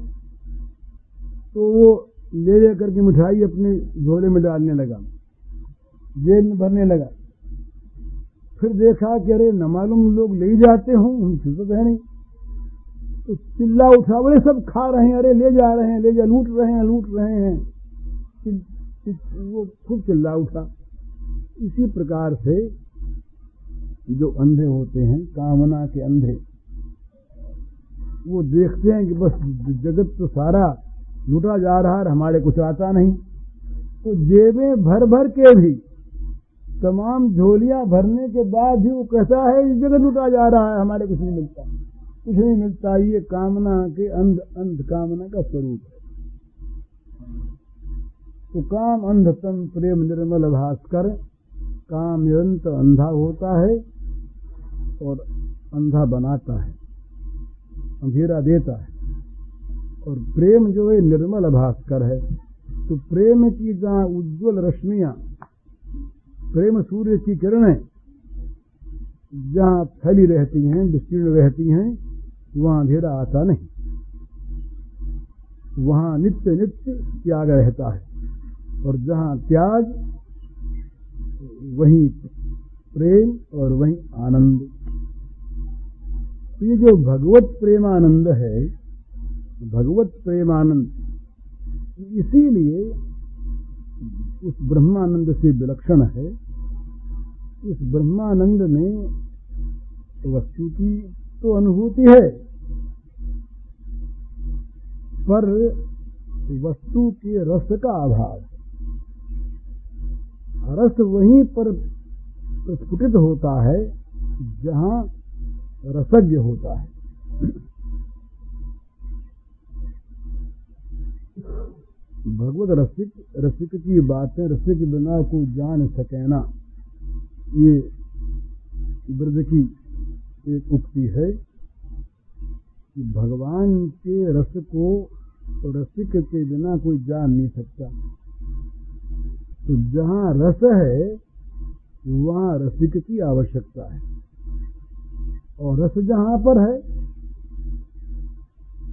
तो वो ले लेकर के मिठाई अपने झोले में डालने लगा, जेब में भरने लगा। फिर देखा कि अरे न मालूम लोग ले जाते हों, उनसे तो है नहीं, तो चिल्ला उठा, बोले सब खा रहे हैं, अरे ले जा रहे हैं, ले जा, लूट रहे हैं। वो खूब चिल्ला उठा। इसी प्रकार से जो अंधे होते हैं, कामना के अंधे, वो देखते हैं कि बस जगत तो सारा लूटा जा रहा है, हमारे कुछ आता नहीं, तो जेबें भर भर के भी, तमाम झोलियां भरने के बाद भी वो कहता है इस जगत लूटा जा रहा है, हमारे कुछ नहीं मिलता, कुछ नहीं मिलता। ये कामना के अंध कामना का स्वरूप है। तो काम अंधतम प्रेम निर्मल भास्कर, काम निरंतर अंधा होता है और अंधा बनाता है, अंधेरा देता है। और प्रेम जो है निर्मल भास्कर है। तो प्रेम की जहाँ उज्ज्वल रश्मियां, प्रेम सूर्य की किरणें जहाँ फैली रहती हैं, विस्तीर्ण रहती हैं, वहाँ अंधेरा आता नहीं, वहाँ नित्य नित्य त्याग रहता है। और जहाँ त्याग वहीं प्रेम और वहीं आनंद। तो ये जो भगवत प्रेमानंद है, भगवत प्रेमानंद, इसीलिए उस ब्रह्मानंद से विलक्षण है। उस ब्रह्मानंद में वस्तु की तो अनुभूति है, पर वस्तु के रस का अभाव। रस वहीं पर प्रस्फुटित होता है जहां रसज्ञ होता है। भगवत रसिक की बातें रसिक बिना को जान सकेना, ये ब्रज की एक उक्ति है कि भगवान के रस को रसिक के बिना कोई जान नहीं सकता। तो जहाँ रस है वहाँ रसिक की आवश्यकता है, और रस जहाँ पर है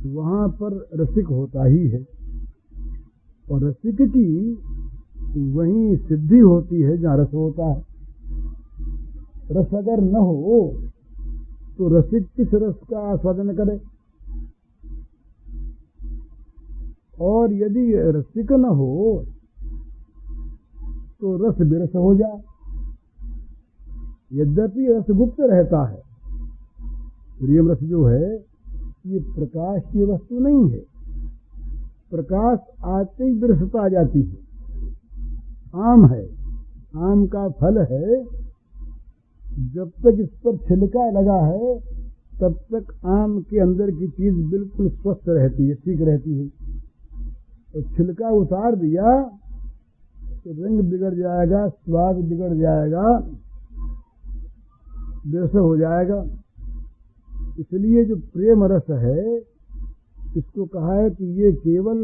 वहाँ पर रसिक होता ही है। और रसिक की वहीं सिद्धि होती है जहाँ रस होता है। रस अगर न हो तो रसिक किस रस का आस्वादन करे। और यदि रसिक न हो तो रस विरस हो जाए। यद्यपि रस गुप्त रहता है, प्रेम रस जो है ये प्रकाश की वस्तु नहीं है। प्रकाश आते ही विरसता आ जाती है। आम है, आम का फल है, जब तक इस पर छिलका लगा है तब तक आम के अंदर की चीज बिल्कुल स्वस्थ रहती है, ठीक रहती है। तो छिलका उतार दिया तो रंग बिगड़ जाएगा, स्वाद बिगड़ जाएगा, विरस हो जाएगा। इसलिए जो प्रेम रस है, इसको कहा है कि ये केवल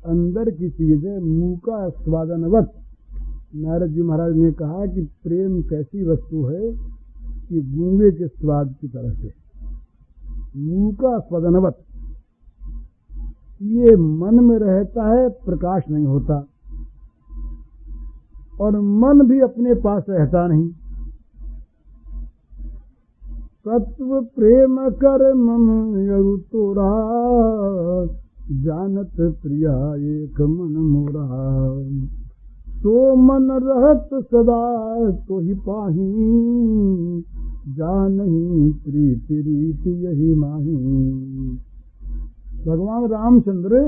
अंदर की चीज है, मुंह का स्वादनवत। नारद जी महाराज ने कहा कि प्रेम कैसी वस्तु है कि गूंगे के स्वाद की तरह से, मुंह का स्वादनवत। ये मन में रहता है, प्रकाश नहीं होता, और मन भी अपने पास रहता नहीं। तत्व प्रेम कर मम यरु तोरा, जानत प्रिया एक मन मोरा। तो मन रहत सदा तो ही पाही, जानही प्रीति रीति यही माही। भगवान रामचंद्र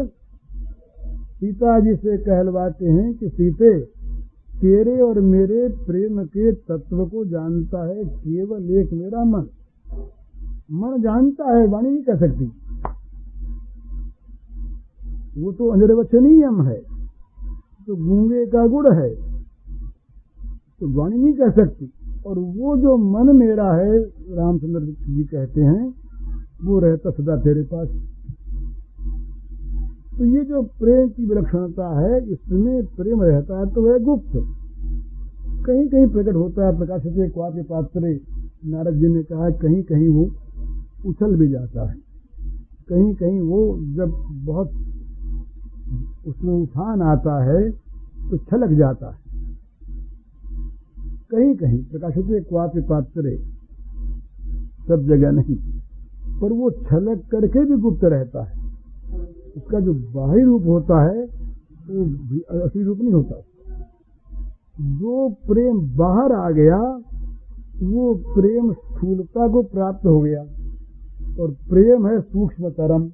सीता जी से कहलवाते हैं कि सीते, तेरे और मेरे प्रेम के तत्व को जानता है केवल एक मेरा मन। मन जानता है, वाणी नहीं कह सकती। वो तो अंजरे वचनीयम है, तो गूंगे का गुड़ है, तो वाणी नहीं कह सकती। और वो जो मन मेरा है, रामचंद्र जी कहते हैं, वो रहता सदा तेरे पास। तो ये जो प्रेम की विलक्षणता है, इसमें प्रेम रहता है तो वह गुप्त, कहीं कहीं प्रकट होता है। प्रकाशित क्वाप्य पात्रे, नारद जी ने कहा, कहीं कहीं वो उछल भी जाता है, कहीं कहीं वो जब बहुत उसमें उफान आता है तो छलक जाता है। कहीं कहीं प्रकाशित क्वाप्य पात्रे, सब जगह नहीं, पर वो छलक करके भी गुप्त रहता है। उसका जो बाहरी रूप होता है वो असली रूप नहीं होता। जो प्रेम बाहर आ गया वो प्रेम स्थूलता को प्राप्त हो गया, और प्रेम है सूक्ष्मतरम।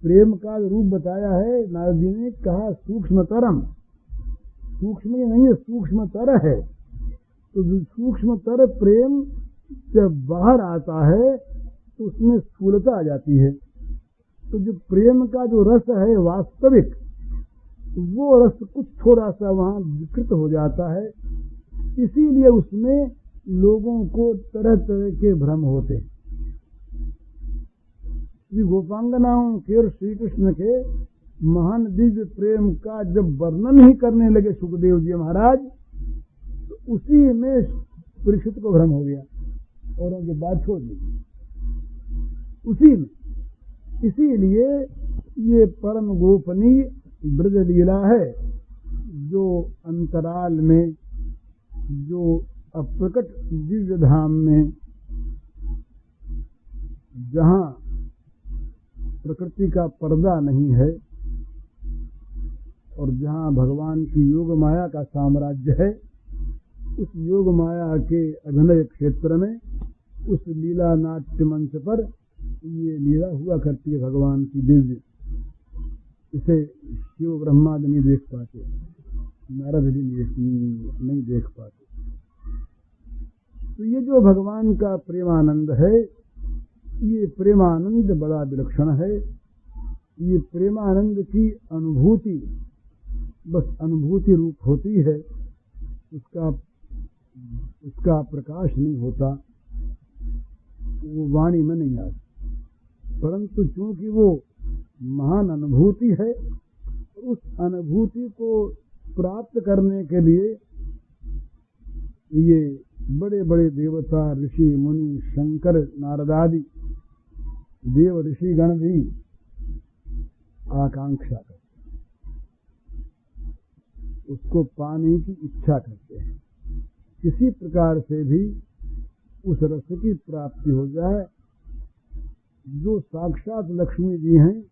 प्रेम का रूप बताया है, नारद जी ने कहा सूक्ष्मतरम, सूक्ष्म नहीं है, सूक्ष्मतर है। तो जो सूक्ष्मतर प्रेम जब बाहर आता है तो उसमें स्थूलता आ जाती है। तो जो प्रेम का जो रस है वास्तविक, वो रस कुछ थोड़ा सा वहां विकृत हो जाता है, इसीलिए उसमें लोगों को तरह तरह के भ्रम होते हैं। श्री गोपांगनाओं के और श्री कृष्ण के महान दिव्य प्रेम का जब वर्णन ही करने लगे सुखदेव जी महाराज, तो उसी में परीक्षित को भ्रम हो गया और उनकी बात छोड़ दी उसी में। इसीलिए ये परम गोपनीय ब्रज लीला है, जो अंतराल में, जो अप्रकट दिव्य धाम में, जहां प्रकृति का पर्दा नहीं है और जहां भगवान की योग माया का साम्राज्य है, उस योग माया के अभिनय क्षेत्र में, उस लीला नाट्य मंच पर ये लीला हुआ करती है भगवान की दिव्य। इसे शिव ब्रह्मादि नहीं देख पाते, नारद भी नहीं देख पाते। तो ये जो भगवान का प्रेमानंद है, ये प्रेमानंद बड़ा विलक्षण है। ये प्रेमानंद की अनुभूति बस अनुभूति रूप होती है, उसका प्रकाश नहीं होता, वो वाणी में नहीं आती। परंतु चूंकि वो महान अनुभूति है, उस अनुभूति को प्राप्त करने के लिए ये बड़े बड़े देवता, ऋषि, मुनि, शंकर, नारद आदि देव ऋषिगण भी आकांक्षा करते, उसको पाने की इच्छा करते हैं। किसी प्रकार से भी उस रस की प्राप्ति हो जाए। जो साक्षात लक्ष्मी जी हैं,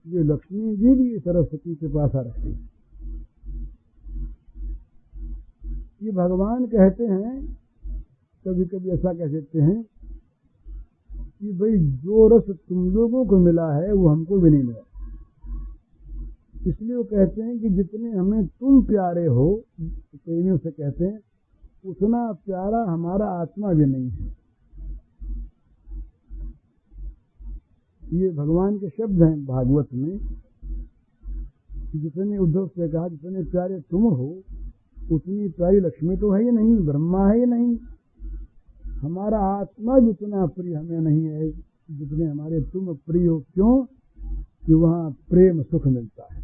ये लक्ष्मी जी भी इस रस की कृपासा रखती हैं। ये भगवान कहते हैं, कभी कभी ऐसा कह देते हैं कि भाई जो रस तुम लोगों को मिला है वो हमको भी नहीं मिला। इसलिए वो कहते हैं कि जितने हमें तुम प्यारे हो, प्रेमियों से कहते हैं, उतना प्यारा हमारा आत्मा भी नहीं है। ये भगवान के शब्द हैं भागवत में। जितने उद्धव से कहा, जितने प्यारे तुम हो उतनी प्यारी लक्ष्मी तो है ही नहीं, ब्रह्मा है ही नहीं। हमारा आत्मा भी उतना प्रिय हमें नहीं है जितने हमारे तुम प्रिय हो। क्यों? कि वहाँ प्रेम सुख मिलता है।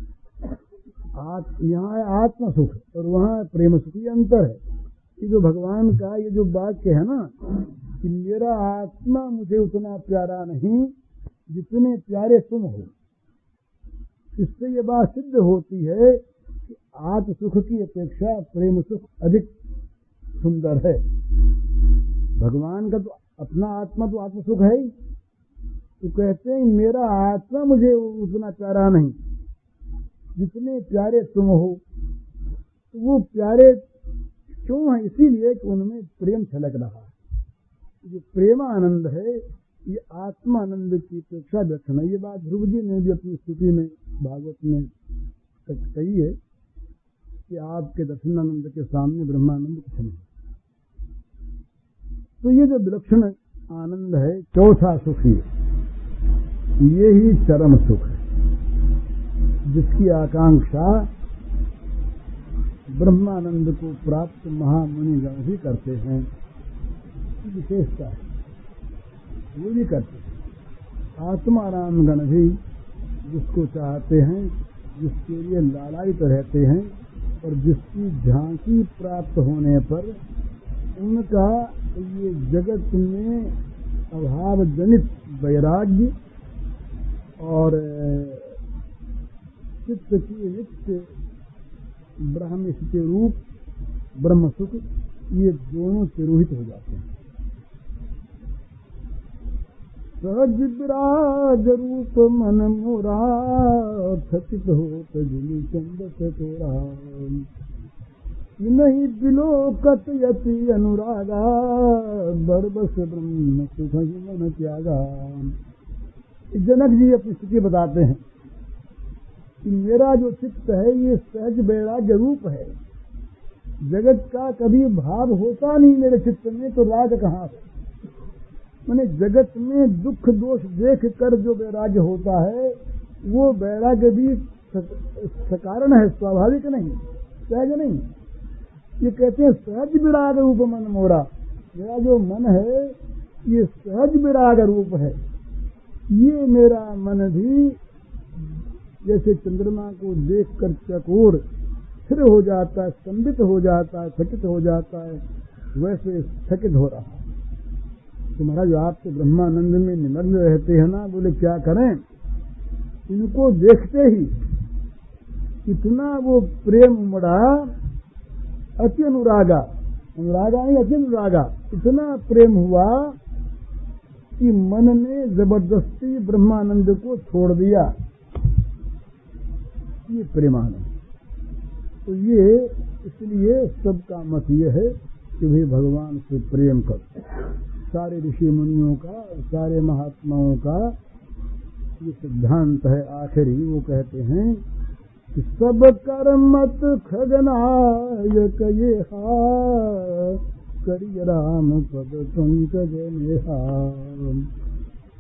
यहाँ है आत्म सुख और वहाँ प्रेम सुख, ये अंतर है। ये जो भगवान का ये जो वाक्य है ना, कि मेरा आत्मा मुझे उतना प्यारा नहीं जितने प्यारे तुम हो, इससे ये बात सिद्ध होती है कि आत्म सुख की अपेक्षा प्रेम सुख अधिक सुंदर है। भगवान का तो अपना आत्मा तो आत्म सुख है ही, तो कहते हैं मेरा आत्मा मुझे उतना प्यारा नहीं जितने प्यारे तुम हो। तो वो प्यारे क्यों है? इसीलिए कि उनमें प्रेम छलक रहा है। जो प्रेमानंद है ये आत्मानंद की अपेक्षा विलक्षण है। ये बात ध्रुव जी ने भी अपनी स्तुति में भागवत में कही है कि आपके दर्शनानंद के सामने ब्रह्मानंद कुछ नहीं। तो ये जो विलक्षण आनंद है, चौथा सुख ही, ये ही चरम सुख है, जिसकी आकांक्षा ब्रह्मानंद को प्राप्त महामुनिगण भी करते हैं। विशेषता है, वो भी करते हैं। आत्माराम गण भी जिसको चाहते हैं, जिसके लिए लालायित रहते हैं और जिसकी झांकी प्राप्त होने पर उनका ये जगत में अभाव जनित वैराग्य और चित्त की नित्य ब्रह्म स्थिति रूप ब्रह्म सुख, ये दोनों तिरोहित हो जाते हैं। सहज विराज रूप मन मोरा, थकित होत जुली चंद चकोरा, नहीं बिलोकत यति अनुरागा, बरबस ब्रह्म सुख मन त्यागा। जनक जी अपनी स्थिति बताते हैं कि मेरा जो चित्त है ये सहज वैराग्य रूप है। जगत का कभी भाव होता नहीं मेरे चित्त में, तो राग कहाँ है? मैंने जगत में दुख दोष देख कर जो वैराग्य होता है वो वैराग्य भी सकारण है, स्वाभाविक नहीं, सहज नहीं। ये कहते हैं सहज विराग रूप मन मोरा, मेरा जो मन है ये सहज विराग रूप है। ये मेरा मन भी जैसे चंद्रमा को देखकर चकोर स्थिर हो जाता है, स्तंभित हो जाता है, थकित हो जाता है, वैसे स्थगित हो रहा है। तो महाराज आप तो ब्रह्मानंद में निमग्न रहते हैं ना, बोले क्या करें, इनको देखते ही इतना वो प्रेम उमड़ा, अति अनुरागा, अनुरागा नहीं अति अनुरागा, इतना प्रेम हुआ कि मन ने जबरदस्ती ब्रह्मानंद को छोड़ दिया। ये प्रेमानंद। तो ये इसलिए सबका मत ये है कि भाई भगवान से प्रेम करो। सारे ऋषि मुनियों का, सारे महात्माओं का ये सिद्धांत है। आखिरी वो कहते हैं कि सब कर्मत खगनायक ये करिय राम पद पंकज नेहा।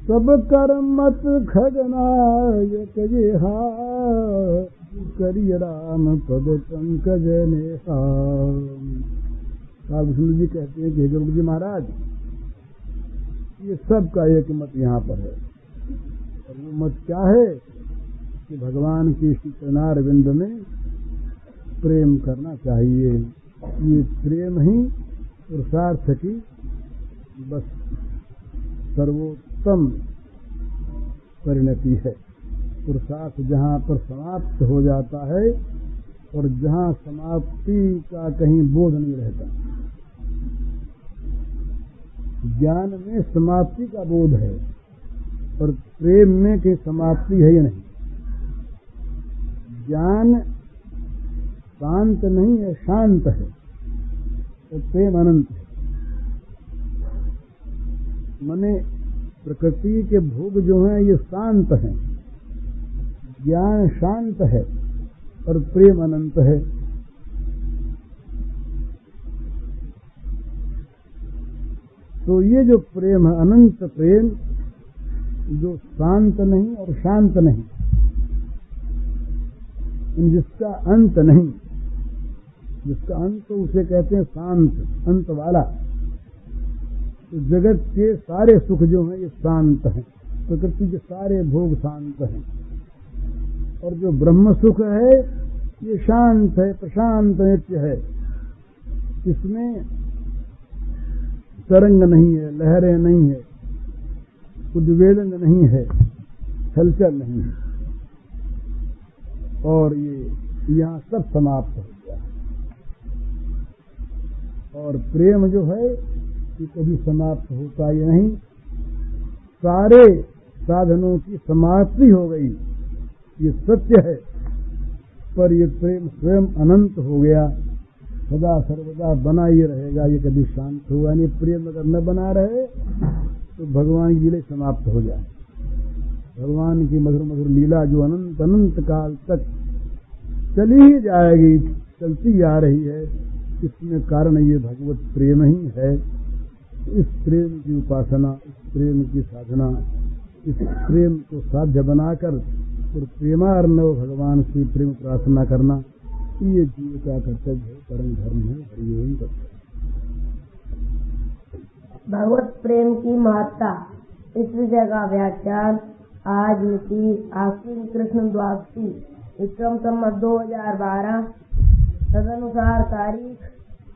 सब कर्मत खगनायक ये करिय राम पद पंकज नेहा। विष्णु जी कहते हैं कि गुरु जी महाराज ये सब का एक मत यहाँ पर है, और वो मत क्या है कि भगवान की श्री चरणारविंद में प्रेम करना चाहिए। ये प्रेम ही पुरुषार्थ की बस सर्वोत्तम परिणति है। पुरुषार्थ जहाँ पर समाप्त हो जाता है और जहाँ समाप्ति का कहीं बोध नहीं रहता। ज्ञान में समाप्ति का बोध है और प्रेम में कहीं समाप्ति है या नहीं। ज्ञान शांत नहीं है, शांत है, और प्रेम अनंत है। माने प्रकृति के भोग जो हैं ये शांत हैं, ज्ञान शांत है और प्रेम अनंत है। तो ये जो प्रेम है, अनंत प्रेम, जो शांत नहीं और शांत नहीं, जिसका अंत नहीं, जिसका अंत तो उसे कहते हैं शांत, अंत वाला। तो जगत के सारे सुख जो हैं ये शांत हैं, प्रकृति के सारे भोग शांत हैं, और जो ब्रह्म सुख है ये शांत है, प्रशांत नित्य है। इसमें तरंग नहीं है, लहरें नहीं है, उद्वेलन नहीं है, हलचल नहीं है, और ये यहाँ सब समाप्त हो गया। और प्रेम जो है ये कभी समाप्त होता ही नहीं। सारे साधनों की समाप्ति हो गई, ये सत्य है, पर ये प्रेम स्वयं अनंत हो गया, सदा सर्वदा बना ही रहेगा, ये कभी शांत होगा नहीं। प्रेम अगर न बना रहे तो भगवान की लीला समाप्त हो जाए। भगवान की मधुर मधुर लीला जो अनंत अनंत काल तक चली ही जाएगी, चलती आ रही है, इसमें कारण ये भगवत प्रेम ही है। इस प्रेम की उपासना, इस प्रेम की साधना, इस प्रेम को साध्य बनाकर और प्रेमार्णव भगवान से प्रेम प्रार्थना करना, ये जीव का कर्तव्य है, परम धर्म है। हरिओम कर्तव्य। भगवत प्रेम की महत्ता इस विषय का व्याख्यान आज मिति आश्विन कृष्ण द्वादशी विक्रम संवत 2012 तदनुसार तारीख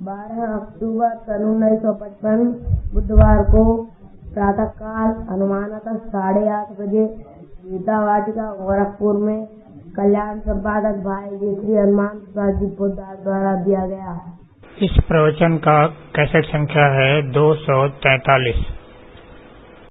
12 अक्टूबर सन 1955 बुधवार को प्रातः काल अनुमानतः 8:30 बजे गीता वाटिका गोरखपुर में कल्याण संपादक भाई श्री हनुमान प्रसाद जी पोद्दार द्वारा दिया गया। इस प्रवचन का कैसेट संख्या है 243।